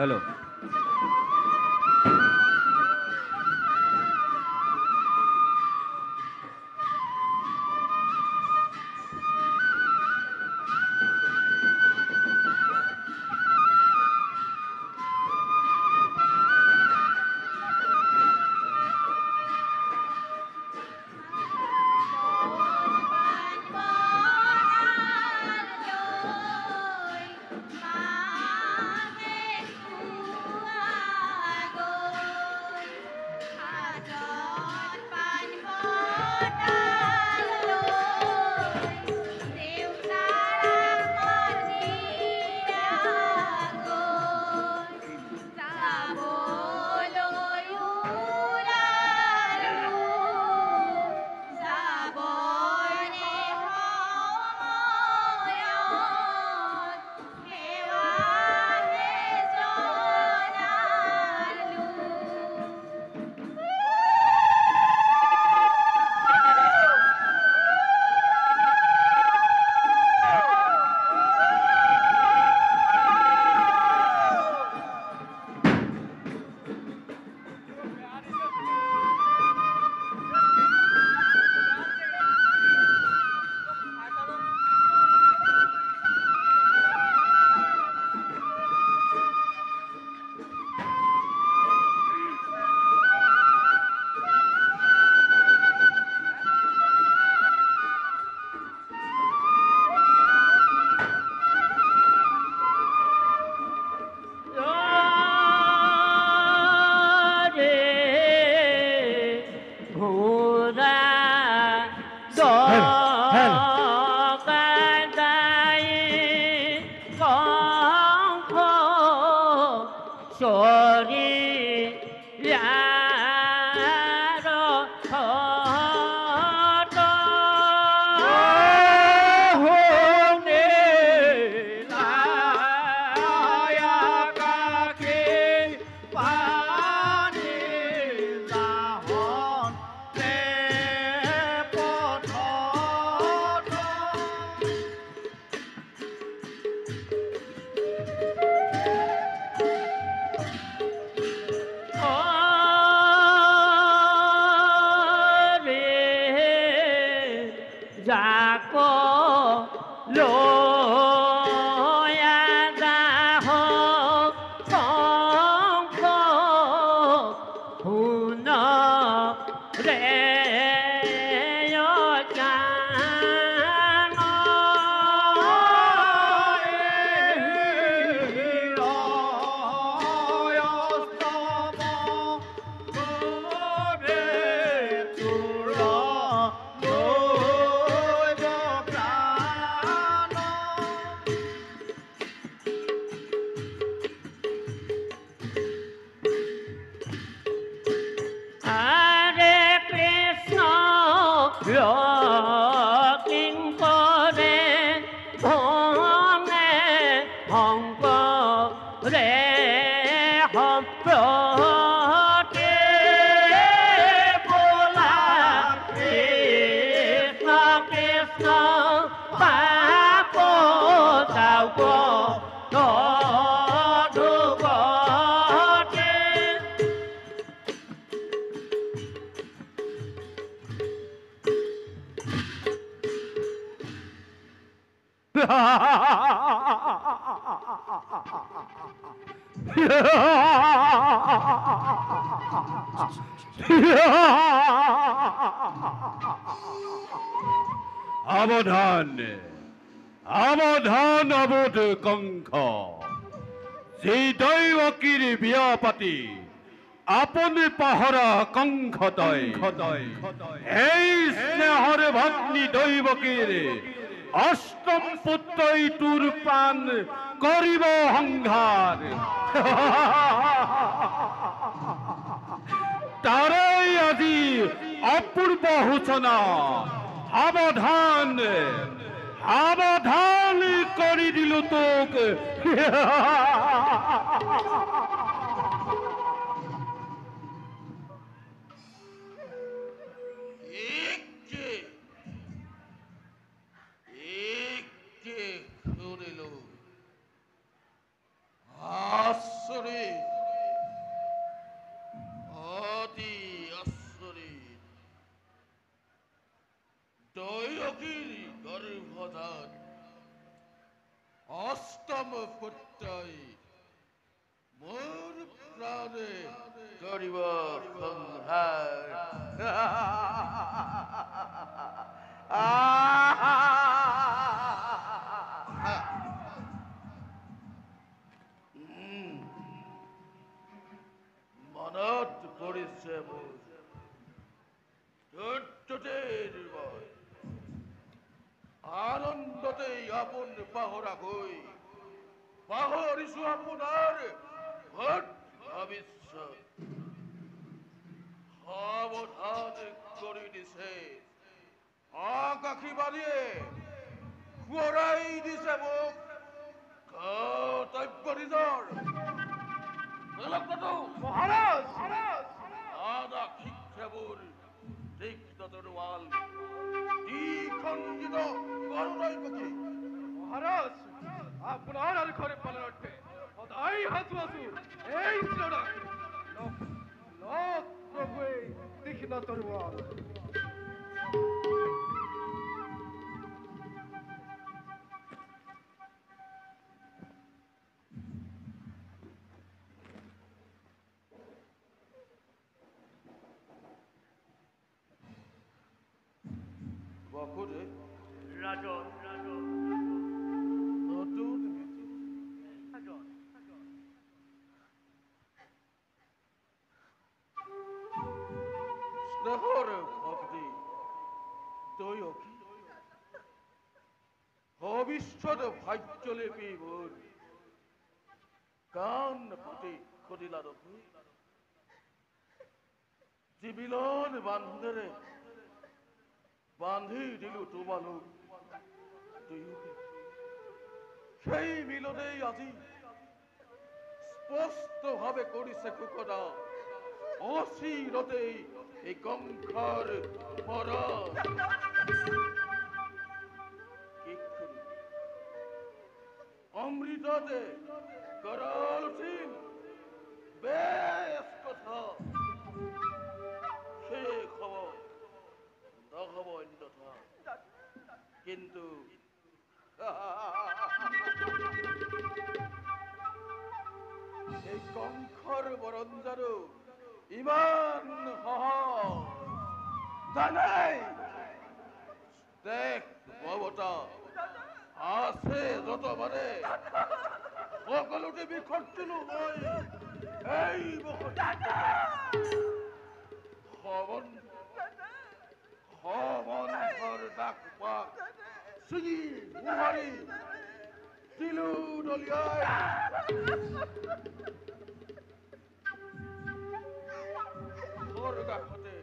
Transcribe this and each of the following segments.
Hello. সাবধান, সাবধান অবোধ কংখ, যি দৈৱকীৰ বিয়া পাতি আপুনি পাহৰা কংখ তই এই স্নেহৰ ভগ্নী দৈৱকীৰ অষ্টম পুত্ৰই তোৰ প্ৰাণ কৰিব সংঘাৰ। তাৰেই আজি অপূৰ্ব সূচনা। সাবধান, সাবধান কৰি দিলো তোক। শুনিলো আচৰিত সংহাৰ মনত পৰিছে মোৰ ধৈৰ্যতেই নিৰ্ভয় আনন্দতেই আপোন পাহৰা গৈ পাহৰিছো আপোনাৰ ভোট ভৱিষ্যত সাৱধান কৰি দিছে আকাশীবাণীয়ে সোঁৱৰাই দিছে মোক কৰ্তব্য নিজৰ মহাৰাজ আদা শিক্ষাবোৰ তীক্ষ্ণ তৰোৱাল দ্বিখণ্ডিত করুণাই পক্ষী মহারাজ আপনার আর ঘরে পালার অর্থে সদাই হাসু হাসু এই ছিল না লোক প্রভু তীক্ষ্ণ তরোয়াল বকুরে রাজন নতুন রাজন স্নেহর ভক্তি দয়কি ভবিষ্যৎ ভাগ্যলিপি বোৰ কাণ পাতি খুদিলা ৰখো জীৱিলন বান্ধেৰে বান্ধি দিলো তোমালোক দুয়োকে সেই মিলনেই আজি স্পষ্টভাৱে কৰিছে কুকদা অচিৰতেই এই কংসৰ মৰণ অমৃততে কৰাল উঠিল বেশ কথা শেষ হব নহব অন্যথা কিন্তু এই কংসৰ বৰঞ্জাৰো ইমান সহজ জানাই দেখ মমতা আছে যত মানে সকলোতে বিখৰ্তিলো মই এই সমন্থৰ ডাক পাক ছিঙি মোহাৰি দিলো দলিয়াই কাষতে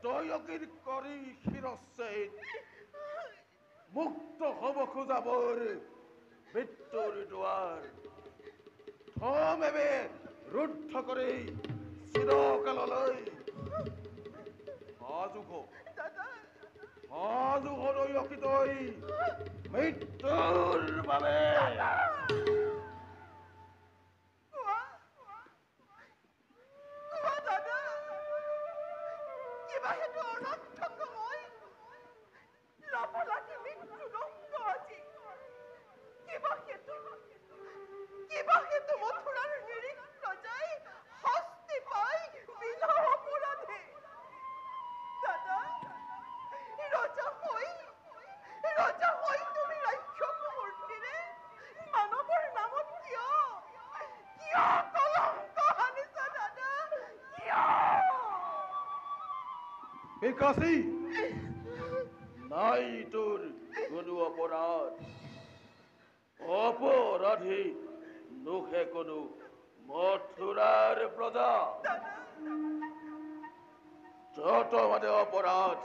দয়কীৰ কৰি শিৰচ্ছেদ মুক্ত হব খোজাবৰ মৃত্যুৰ দুৱাৰ থমেবে ৰুদ্ধ কৰি চিৰকাললৈ সাজু দয়কী তই মৃত্যুৰ বাবে বিকাশী নাই তোর কোনো অপরাধ অপরাধী নুখে কোনো মথুরার প্রজা যত মানে অপরাধ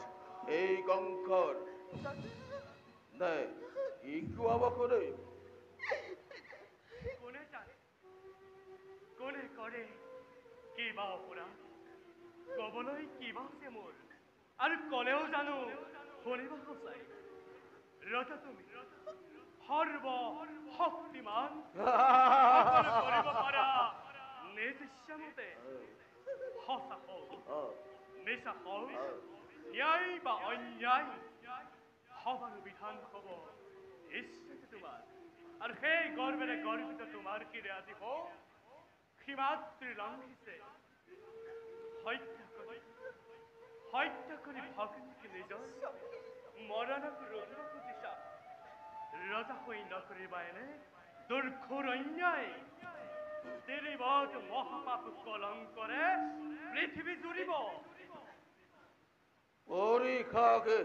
এই কংসর নাই একটু অবাক করে কোনে জানে কোনে করে কিবা অপৰাধ কবলৈ কিবা আছে মোৰ আৰু কলেও জানো শুনিব সঁচাই ৰজা তুমি সৰ্ব শক্তিমান কৰিব পাৰা নিজ ইচ্ছামতে সঁচা হওক মিছা হওক ন্যায় বা অন্যায় সবাৰ বিধান হব ইচ্ছাতে তোমাৰ আৰু সেই গৰ্বেৰে গৰ্বিত তোমাৰ কিৰে আজি হওক সীমাত্ৰী লংঘিছে হত্যা কৰি ভগ্নীকে নিজৰ মৰণক ৰোধৰ দিছা ৰজা হৈ নকৰিবা এনে দুৰ্ঘোৰ অন্যায় তিৰিবত মহাপাপ কলংকৰে পৃথিৱী জুৰিব পৰীক্ষাকে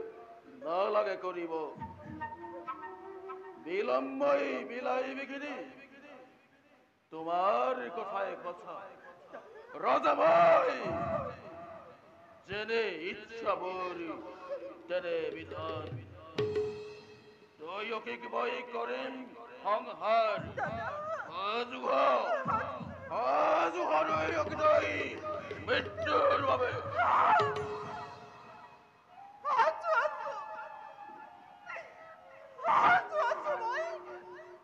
নালাগে কৰিব বিলম্বই বিলাই বিঘিনি তোমাৰ কথাই কথা ৰজাবাই যেনে ইচ্ছা বৰি তেনে বিধান তয়কে মই কৰিম সংহাৰ মৃত্যুৰ বাবে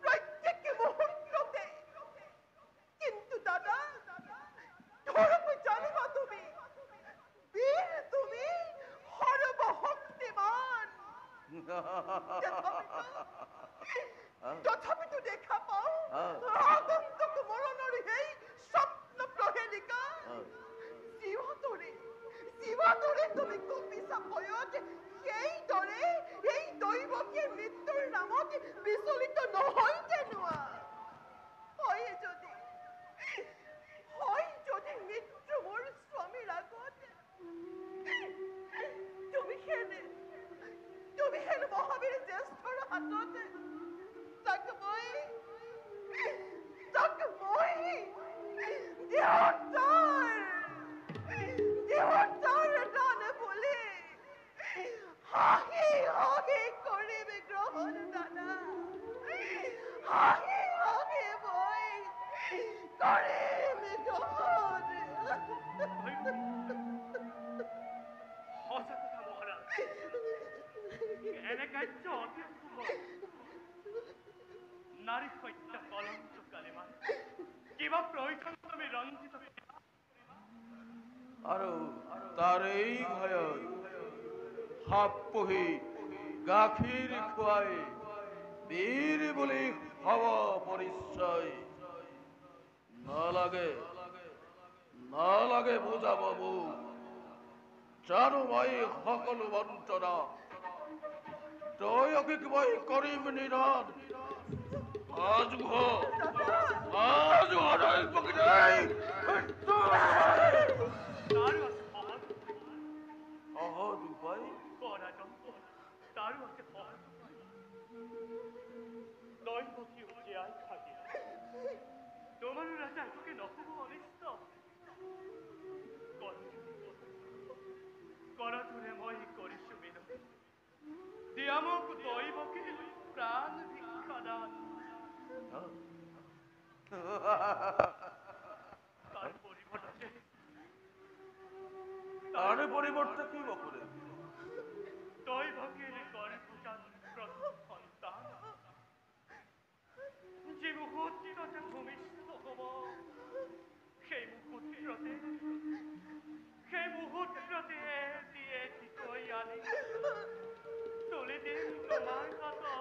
প্ৰত্যেক মুহূৰ্ততে কিন্তু দাদা ধৰবে জানিবা তুমি বীৰ তুমি সৰ্বশক্তিমান তথাপি তো দেখা পাও আগন্তুক মৰণৰ সেই স্বপ্ন প্ৰহেলিকা জীৱাদৰে তুমি কপিছা ভয়ত সেই দৈৱকীয়ে মৃত্যুৰ নামত বিচলিত নহল কেনোৱা হয় যদি মৃত্যু মোৰ স্বামীৰ আগত তুমি হেনে মহাবীৰ জ্যেষ্ঠৰ হাততে তাক মই দেহতাৰ দানে বুলি হাঁহি কৰিবি গ্ৰহণ দাদা হাঁহি মই কৰিবি গ্ৰহণ সঁচা কথা মহাৰাজ এনে কাৰ্য অতি শুভ নাৰী হত্যা কলংক কালিমান কিবা প্ৰয়োজন তুমি ৰঞ্জিত আৰু তাৰ এই ভয়ত সাপ পুহি গাখীৰ খুৱাই বীৰ বুলি হব পৰিচয় নালাগে বুজাব মোক জানো মই সকলো বন্তনা তয়কে মই কৰিম নিধন আজু হৰাই পকিলাই তাৰো আছে সহজ উপায় পৰাজন তাৰো আছে দৈৱকী জীয়াই থাকে তোমাৰ ৰাজা একে নহব অনিষ্ট কৰতুৰে মই কৰিছো বিনতি দিয়া মোক দৈৱকী প্ৰাণ ভিক্ষাদান তাৰ পৰিবৰ্তে কি বকৰে দৈৱকীৰ গৰ্ভজাত প্ৰথম সন্তান যি মুহূৰ্ততে ভূমিষ্ঠ হব সেই মুহূৰ্ততে এটিকৈ আনি তুলি দিম তোমাৰ হাতত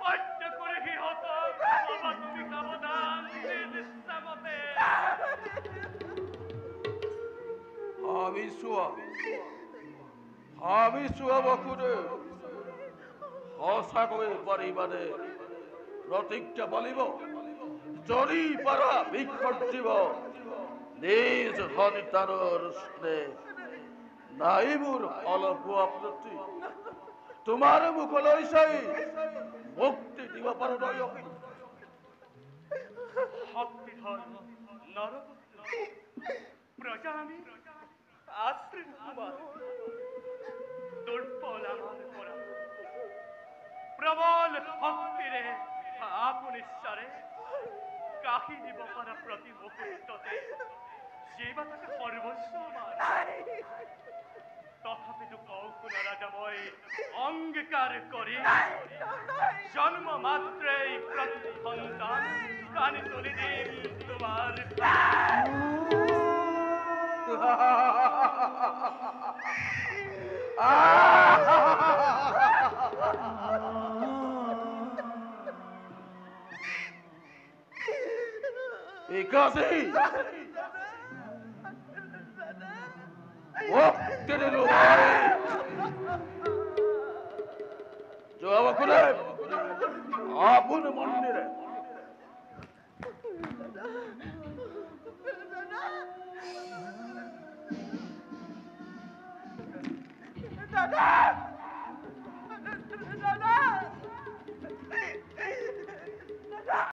হত্যা কৰি সিহঁতক বাবা তুমি সাৱধান নিজ ইচ্ছামতে ভাবিছোৱা বকুৰে সঁচাকৈ পাৰিবানে প্ৰতিজ্ঞা বলিব যদি পাৰা ভিক্ষত দিব নিজ সন্তানৰ স্নেহ নাই মোৰ অলপো আপত্তি তোমাৰ মুখলৈ চাই মুক্তি দিব পাৰো দৈৱকী শক্তিধৰ নৰপুত্ৰ প্ৰজা আমি আশ্ৰিত তোমাৰ দুৰ্বল আমাৰ পৰা প্ৰবল শক্তিৰে আপুনি ঈশ্বৰে কাহি দিব পৰা প্ৰতি মুহূৰ্ততে জীৱাতকে সৰ্বস্ব আমাৰ তথাপিতো কৌকুল ৰাজা মই অংগীকাৰ কৰি জন্ম মাত্ৰেই প্ৰতি সন্তান কানি তুলি দিম তোমাৰ একাশি মুক্তি দিল ভাই জবাব কৰে আপন মন্দিৰে দাদা